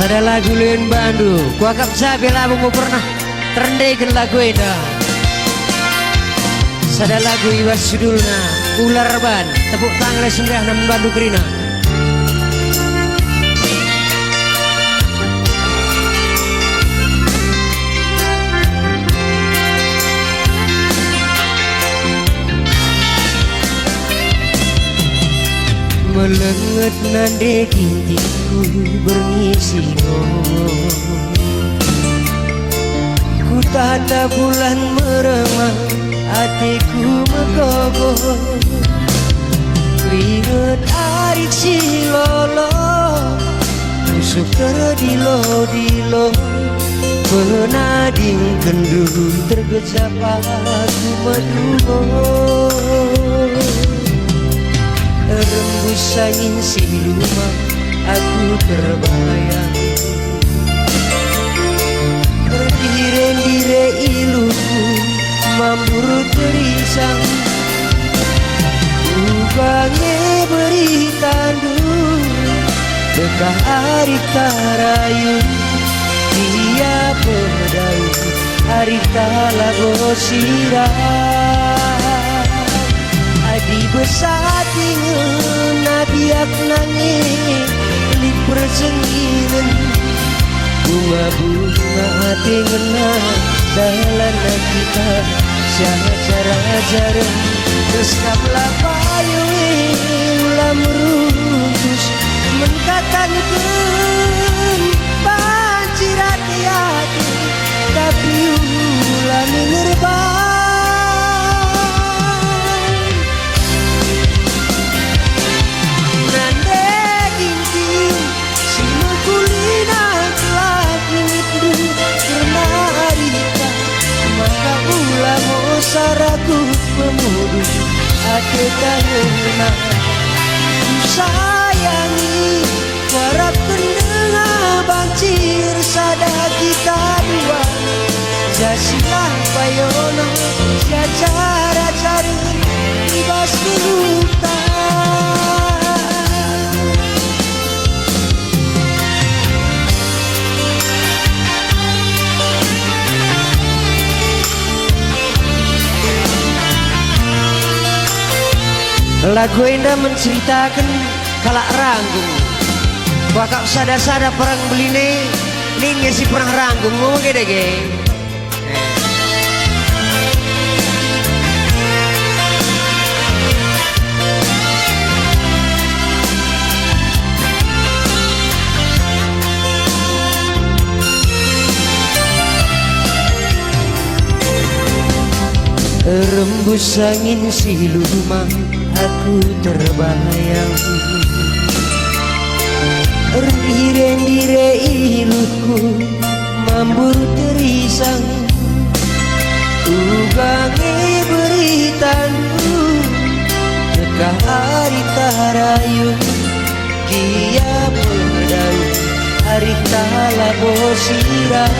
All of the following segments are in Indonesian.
Sada lagu Leun Bandu kuakap sabela bungu pernah terendekan lagu eda. Sada lagu iwas judulna ular ban tepuk tangan sendah namun Bandu Kerina. Melenget nande kintiku berngisi ku tanda bulan meremang hatiku megogoh lihat arit silolo tusuk terdilo-dilo penading kendu tergecap aku medumo rembus angin siluman aku terbayang berdire-dire iluku mambur terisang ubange beri tandu dekah arita rayu dia pedau arita lago sirah adi besatingan nabiak nangis li persenginan bunga-bunga dengan dalam kita cara-cara berskaplah payu ulam runtus mengkatakan pancir hati-hati tapi ulam menerbang saraku pemudu hati tahuna sayangi harap pendengar bancir sada kita dua jasilah bayono cara cari ibas kerutan lagu indah menceritakan kalak ranggung bakal sada-sada perang beline ini si perang ranggung ngomong gede-gede rembus angin siluman aku terbayang rendire-ndire ilutku mambur terisang ugange beri tandu dekah arita rayu kia pedau arita labo sirah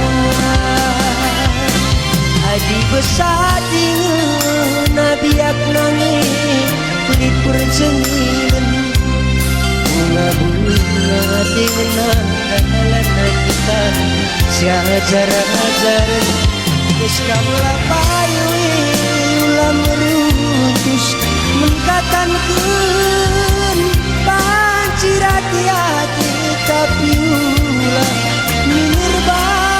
adi besatingan nabiak nangis li persenginan bunga-bunga dengan dalam kita seajar-ajar keskamlah payu ulam runtus mengkatakan pancir hati-hati tapi ulam minerbang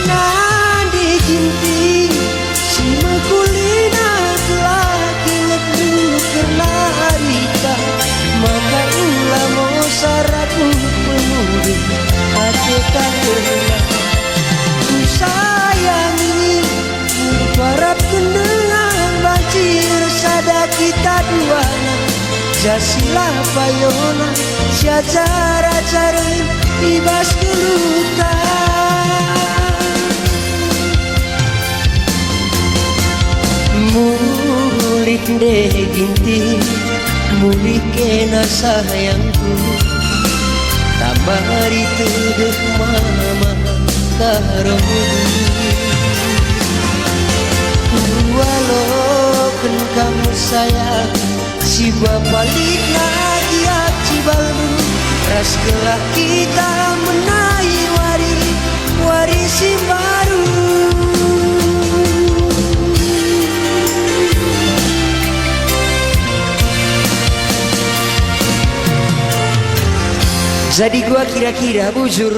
nandi jinting si mekulina lagi ledu karena harita maka ulamo saraku pemudu hati kahula ku sayangi harap kendengan bancir sada kita dua jasilah payona cara-cara ibas kelutan mulik deh ginti mulik kena sayangku tambah dituduk mama karo walau kan kamu sayang Si gua balik lagi Cibalmu, ras kelak kita menaik warisi baru. Jadi gua kira-kira bujur